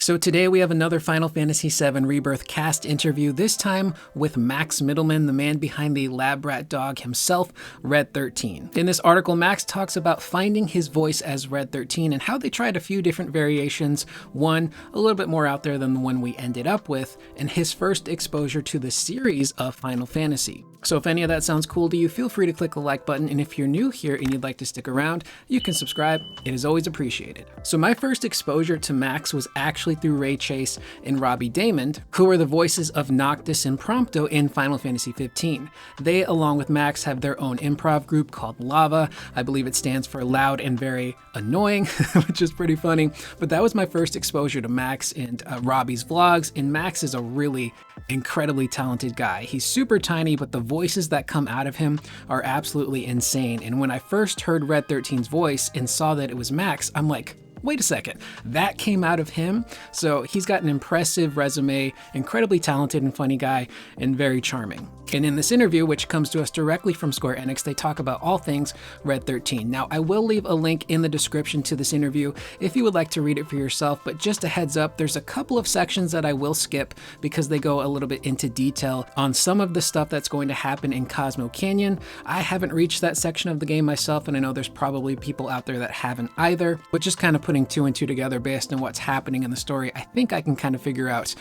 So today we have another Final Fantasy VII Rebirth cast interview, this time with Max Mittelman, the man behind the lab rat dog himself, Red XIII. In this article, Max talks about finding his voice as Red XIII and how they tried a few different variations, one a little bit more out there than the one we ended up with, and his first exposure to the series of Final Fantasy. So if any of that sounds cool to you, feel free to click the like button, and if you're new here and you'd like to stick around, you can subscribe. It is always appreciated. So my first exposure to Max was actually through Ray Chase and Robbie Daymond, who are the voices of Noctis and Prompto in Final Fantasy XV. They, along with Max, have their own improv group called Lava. I believe it stands for Loud and Very Annoying, which is pretty funny. But that was my first exposure to Max and Robbie's vlogs, and Max is a really incredibly talented guy. He's super tiny, but the voices that come out of him are absolutely insane. And when I first heard Red XIII's voice and saw that it was Max, I'm like, wait a second, that came out of him? So he's got an impressive resume, incredibly talented and funny guy, and very charming. And in this interview, which comes to us directly from Square Enix, they talk about all things Red XIII. Now, I will leave a link in the description to this interview if you would like to read it for yourself, but just a heads up, there's a couple of sections that I will skip because they go a little bit into detail on some of the stuff that's going to happen in Cosmo Canyon. I haven't reached that section of the game myself, and I know there's probably people out there that haven't either, but just kind of putting two and two together based on what's happening in the story, I think I can kind of figure out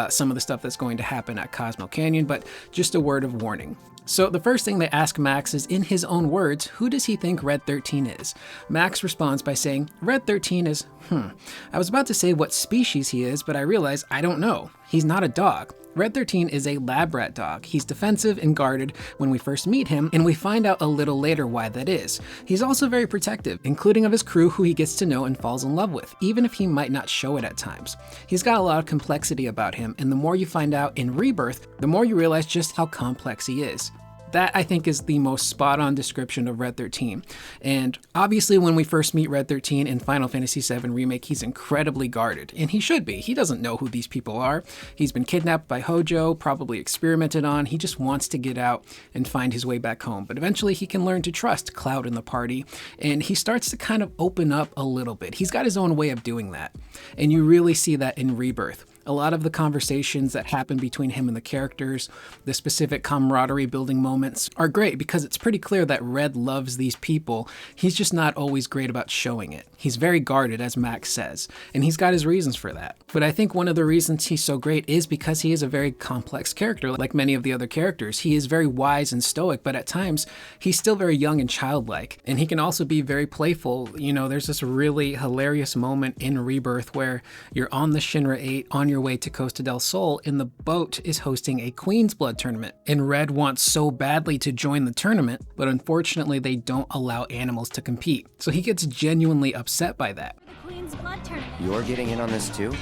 some of the stuff that's going to happen at Cosmo Canyon, but just a word of warning. So the first thing they ask Max is, in his own words, who does he think Red XIII is? Max responds by saying, Red XIII is, I was about to say what species he is, but I realize I don't know. He's not a dog. Red XIII is a lab rat dog. He's defensive and guarded when we first meet him, and we find out a little later why that is. He's also very protective, including of his crew who he gets to know and falls in love with, even if he might not show it at times. He's got a lot of complexity about him, and the more you find out in Rebirth, the more you realize just how complex he is. That, I think, is the most spot-on description of Red XIII. And obviously, when we first meet Red XIII in Final Fantasy VII Remake, he's incredibly guarded, and he should be. He doesn't know who these people are. He's been kidnapped by Hojo, probably experimented on. He just wants to get out and find his way back home. But eventually, he can learn to trust Cloud and the party, and he starts to kind of open up a little bit. He's got his own way of doing that, and you really see that in Rebirth. A lot of the conversations that happen between him and the characters, the specific camaraderie building moments, are great because it's pretty clear that Red loves these people. He's just not always great about showing it. He's very guarded, as Max says, and he's got his reasons for that. But I think one of the reasons he's so great is because he is a very complex character, like many of the other characters. He is very wise and stoic, but at times he's still very young and childlike, and he can also be very playful. You know, there's this really hilarious moment in Rebirth where you're on the Shinra 8 on your way to Costa del Sol, and the boat is hosting a Queen's Blood tournament, and Red wants so badly to join the tournament, but unfortunately they don't allow animals to compete. So he gets genuinely upset by that. Queen's Blood tournament. You're getting in on this too?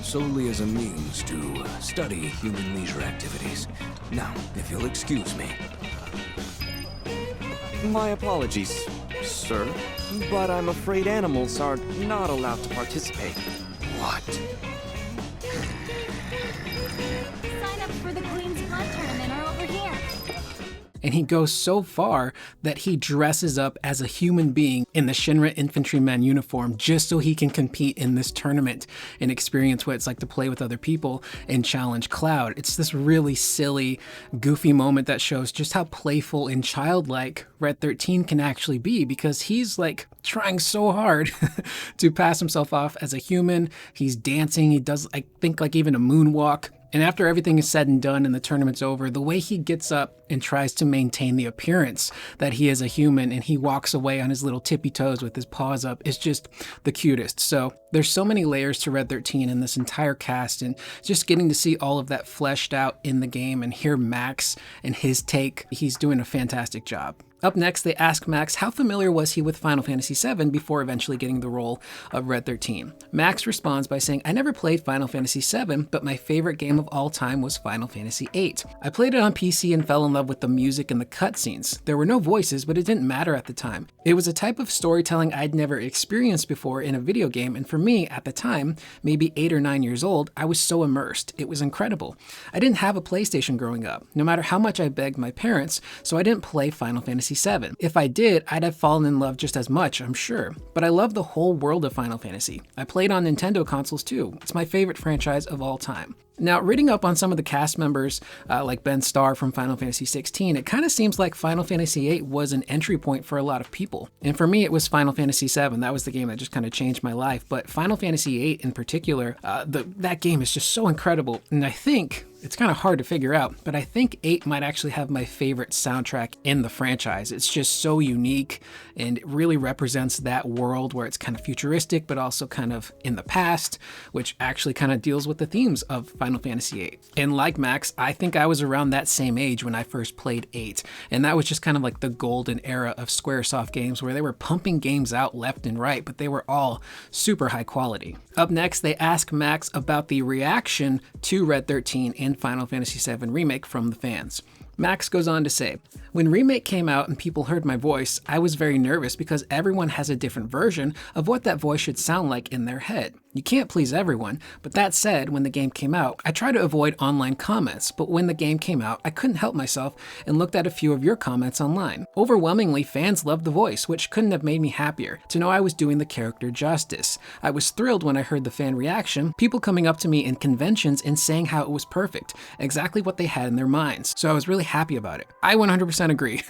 Solely as a means to study human leisure activities. Now, if you'll excuse me. My apologies, sir, but I'm afraid animals are not allowed to participate. What? Sign up for the Queen's Blood tournament or over here. And he goes so far that he dresses up as a human being in the Shinra infantryman uniform just so he can compete in this tournament and experience what it's like to play with other people and challenge Cloud. It's this really silly, goofy moment that shows just how playful and childlike Red XIII can actually be, because he's like trying so hard to pass himself off as a human. He's dancing, he does, I think, like even a moonwalk. And after everything is said and done and the tournament's over, the way he gets up and tries to maintain the appearance that he is a human, and he walks away on his little tippy toes with his paws up, is just the cutest. So there's so many layers to Red XIII in this entire cast, and just getting to see all of that fleshed out in the game and hear Max and his take, he's doing a fantastic job. Up next, they ask Max how familiar was he with Final Fantasy VII before eventually getting the role of Red XIII. Max responds by saying, I never played Final Fantasy VII, but my favorite game of all time was Final Fantasy VIII. I played it on PC and fell in love with the music and the cutscenes. There were no voices, but it didn't matter at the time. It was a type of storytelling I'd never experienced before in a video game, and for me, at the time, maybe 8 or 9 years old, I was so immersed. It was incredible. I didn't have a PlayStation growing up, no matter how much I begged my parents, so I didn't play Final Fantasy Fantasy VII. If I did, I'd have fallen in love just as much, I'm sure. But I love the whole world of Final Fantasy. I played on Nintendo consoles too. It's my favorite franchise of all time. Now, reading up on some of the cast members, like Ben Starr from Final Fantasy XVI, it kind of seems like Final Fantasy VIII was an entry point for a lot of people. And for me, it was Final Fantasy VII. That was the game that just kind of changed my life. But Final Fantasy VIII in particular, that game is just so incredible. And I think it's kind of hard to figure out, but I think 8 might actually have my favorite soundtrack in the franchise. It's just so unique, and it really represents that world where it's kind of futuristic, but also kind of in the past, which actually kind of deals with the themes of Final Fantasy VIII. And like Max, I think I was around that same age when I first played 8, and that was just kind of like the golden era of Squaresoft games where they were pumping games out left and right, but they were all super high quality. Up next, they ask Max about the reaction to Red XIII and Final Fantasy VII Remake from the fans. Max goes on to say, "When Remake came out and people heard my voice, I was very nervous because everyone has a different version of what that voice should sound like in their head. You can't please everyone, but that said, when the game came out, I try to avoid online comments, but when the game came out, I couldn't help myself and looked at a few of your comments online. Overwhelmingly, fans loved the voice, which couldn't have made me happier to know I was doing the character justice. I was thrilled when I heard the fan reaction, people coming up to me in conventions and saying how it was perfect, exactly what they had in their minds, so I was really happy about it." I 100% agree.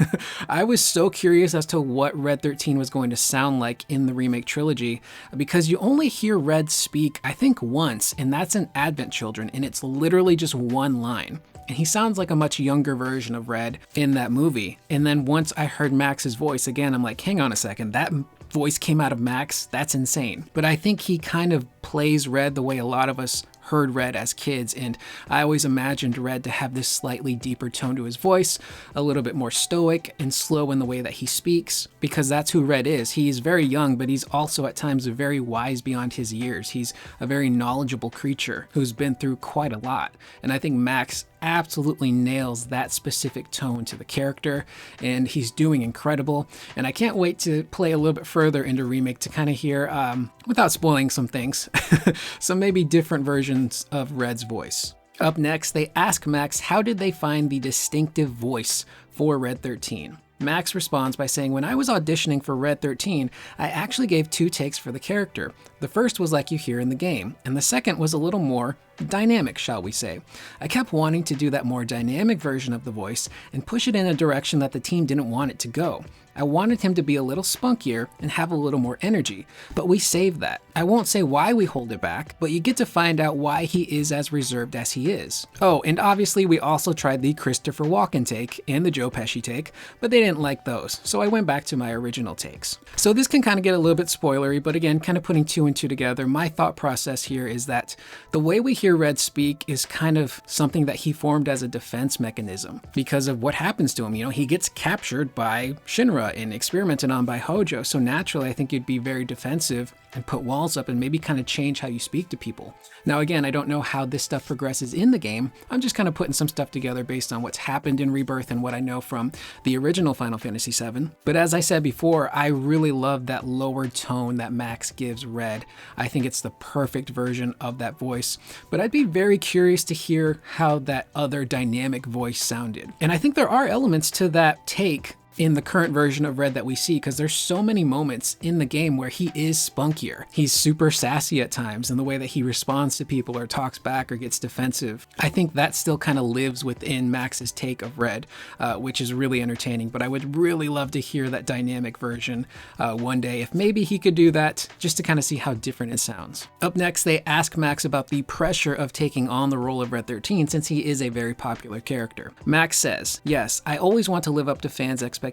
I was so curious as to what Red XIII was going to sound like in the remake trilogy, because you only hear Red speak, I think, once, and that's in Advent Children, and it's literally just one line. And he sounds like a much younger version of Red in that movie. And then once I heard Max's voice again, I'm like, hang on a second, that voice came out of Max? That's insane. But I think he kind of plays Red the way a lot of us heard Red as kids, and I always imagined Red to have this slightly deeper tone to his voice, a little bit more stoic and slow in the way that he speaks, because that's who Red is. He's very young, but he's also at times very wise beyond his years. He's a very knowledgeable creature who's been through quite a lot, and I think Max absolutely nails that specific tone to the character, and he's doing incredible. And I can't wait to play a little bit further into Remake to kind of hear, without spoiling some things, some maybe different versions of Red's voice. Up next, they ask Max how did they find the distinctive voice for Red XIII. Max responds by saying, "When I was auditioning for Red XIII, I actually gave 2 takes for the character. The first was like you hear in the game, and the second was a little more dynamic, shall we say. I kept wanting to do that more dynamic version of the voice and push it in a direction that the team didn't want it to go. I wanted him to be a little spunkier and have a little more energy, but we saved that. I won't say why we hold it back, but you get to find out why he is as reserved as he is. Oh, and obviously we also tried the Christopher Walken take and the Joe Pesci take, but they didn't like those, so I went back to my original takes." So this can kind of get a little bit spoilery, but again, kind of putting 2 and 2 together, my thought process here is that the way we hear Red speak is kind of something that he formed as a defense mechanism because of what happens to him. You know, he gets captured by Shinra and experimented on by Hojo, so naturally I think you'd be very defensive and put walls up and maybe kind of change how you speak to people. Now again, I don't know how this stuff progresses in the game. I'm just kind of putting some stuff together based on what's happened in Rebirth and what I know from the original Final Fantasy VII. But as I said before, I really love that lower tone that Max gives Red. I think it's the perfect version of that voice, but I'd be very curious to hear how that other dynamic voice sounded. And I think there are elements to that take in the current version of Red that we see, because there's so many moments in the game where he is spunkier. He's super sassy at times in the way that he responds to people or talks back or gets defensive. I think that still kind of lives within Max's take of Red, which is really entertaining, but I would really love to hear that dynamic version one day, if maybe he could do that, just to kind of see how different it sounds. Up next, they ask Max about the pressure of taking on the role of Red XIII since he is a very popular character. Max says, "Yes, I always want to live up to fans' expectations.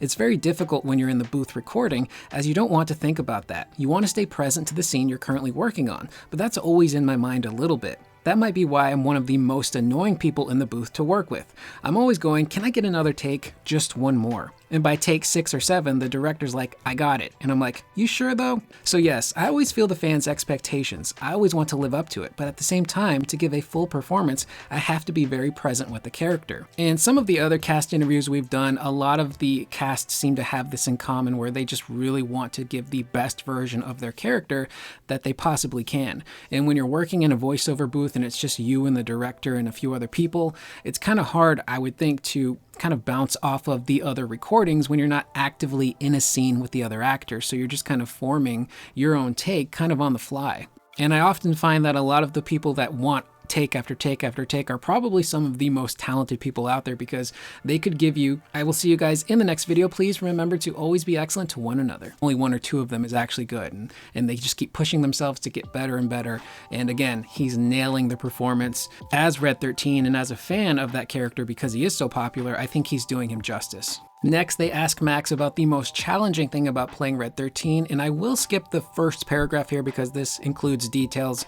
It's very difficult when you're in the booth recording, as you don't want to think about that. You want to stay present to the scene you're currently working on, but that's always in my mind a little bit. That might be why I'm one of the most annoying people in the booth to work with. I'm always going, can I get another take? Just one more. And by take 6 or 7, the director's like, I got it. And I'm like, you sure though? So yes, I always feel the fans' expectations. I always want to live up to it, but at the same time, to give a full performance, I have to be very present with the character. And some of the other cast interviews we've done, a lot of the cast seem to have this in common where they just really want to give the best version of their character that they possibly can. And when you're working in a voiceover booth and it's just you and the director and a few other people, it's kind of hard, I would think, to kind of bounce off of the other recordings when you're not actively in a scene with the other actors. So you're just kind of forming your own take kind of on the fly. And I often find that a lot of the people that want take after take after take are probably some of the most talented people out there, because they could give you. I will see you guys in the next video. Please remember to always be excellent to one another. Only one or two of them is actually good, and they just keep pushing themselves to get better and better. And again, he's nailing the performance as Red XIII, and as a fan of that character because he is so popular, I think he's doing him justice. Next, they ask Max about the most challenging thing about playing Red XIII, and I will skip the first paragraph here because this includes details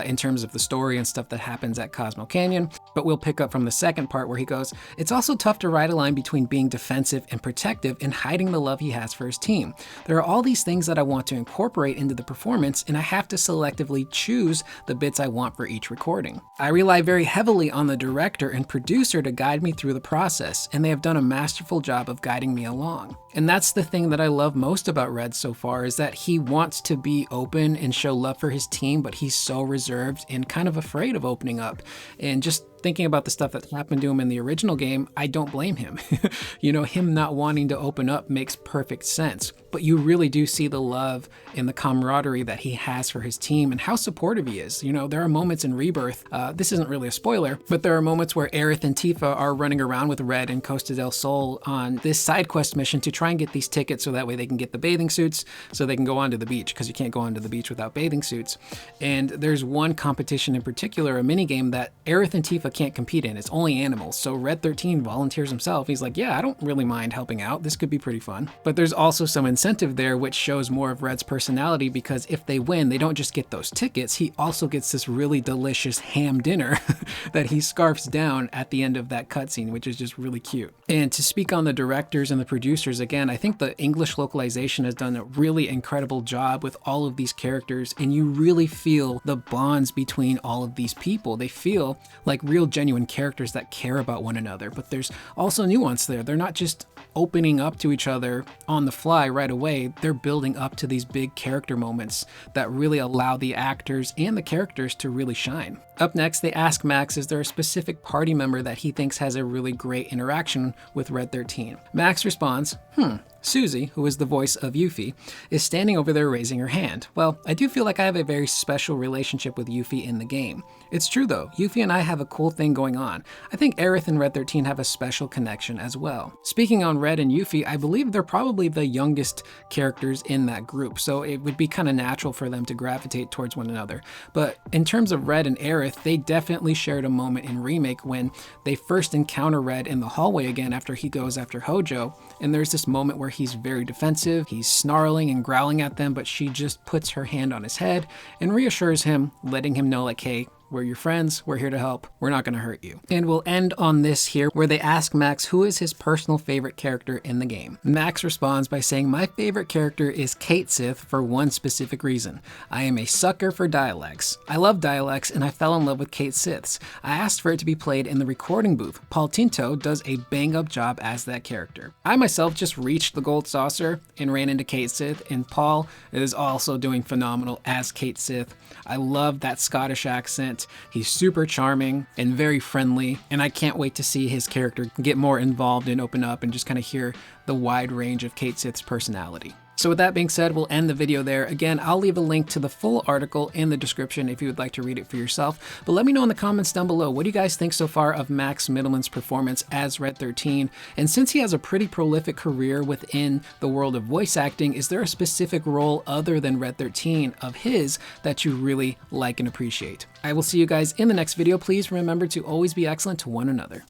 in terms of the story and stuff that happens at Cosmo Canyon, but we'll pick up from the second part where he goes, "It's also tough to ride a line between being defensive and protective and hiding the love he has for his team. There are all these things that I want to incorporate into the performance, and I have to selectively choose the bits I want for each recording. I rely very heavily on the director and producer to guide me through the process, and they have done a masterful job of guiding me along." And that's the thing that I love most about Red so far, is that he wants to be open and show love for his team, but he's so reserved and kind of afraid of opening up. And just thinking about the stuff that happened to him in the original game, I don't blame him. You know, him not wanting to open up makes perfect sense, but you really do see the love and the camaraderie that he has for his team and how supportive he is. You know, there are moments in Rebirth, this isn't really a spoiler, but there are moments where Aerith and Tifa are running around with Red and Costa del Sol on this side quest mission to try and get these tickets so that way they can get the bathing suits so they can go onto the beach, because you can't go onto the beach without bathing suits. And there's one competition in particular, a mini game that Aerith and Tifa can't compete in. It's only animals. So Red XIII volunteers himself. He's like, yeah, I don't really mind helping out. This could be pretty fun. But there's also some incentive there, which shows more of Red's personality, because if they win, they don't just get those tickets. He also gets this really delicious ham dinner that he scarfs down at the end of that cutscene, which is just really cute. And to speak on the directors and the producers, again, I think the English localization has done a really incredible job with all of these characters, and you really feel the bonds between all of these people. They feel like real genuine characters that care about one another, but there's also nuance there. They're not just opening up to each other on the fly right away. They're building up to these big character moments that really allow the actors and the characters to really shine. Up next, they ask Max, is there a specific party member that he thinks has a really great interaction with Red XIII? Max responds, Susie, who is the voice of Yuffie, is standing over there raising her hand. Well, I do feel like I have a very special relationship with Yuffie in the game. It's true though, Yuffie and I have a cool thing going on. I think Aerith and Red XIII have a special connection as well. Speaking on Red and Yuffie, I believe they're probably the youngest characters in that group, so it would be kind of natural for them to gravitate towards one another. But in terms of Red and Aerith, they definitely shared a moment in Remake when they first encounter Red in the hallway again after he goes after Hojo, and there's this moment where he's very defensive, he's snarling and growling at them, but she just puts her hand on his head and reassures him, letting him know like, hey, we're your friends, we're here to help, we're not gonna hurt you. And we'll end on this here, where they ask Max who is his personal favorite character in the game. Max responds by saying, my favorite character is Cait Sith for one specific reason. I am a sucker for dialects. I love dialects and I fell in love with Cait Siths. I asked for it to be played in the recording booth. Paul Tinto does a bang up job as that character. I myself just reached the gold saucer and ran into Cait Sith, and Paul is also doing phenomenal as Cait Sith. I love that Scottish accent. He's super charming and very friendly, and I can't wait to see his character get more involved and open up and just kind of hear the wide range of Cait Sith's personality. So with that being said, we'll end the video there. Again, I'll leave a link to the full article in the description if you would like to read it for yourself. But let me know in the comments down below, what do you guys think so far of Max Mittelman's performance as Red XIII? And since he has a pretty prolific career within the world of voice acting, is there a specific role other than Red XIII of his that you really like and appreciate? I will see you guys in the next video. Please remember to always be excellent to one another.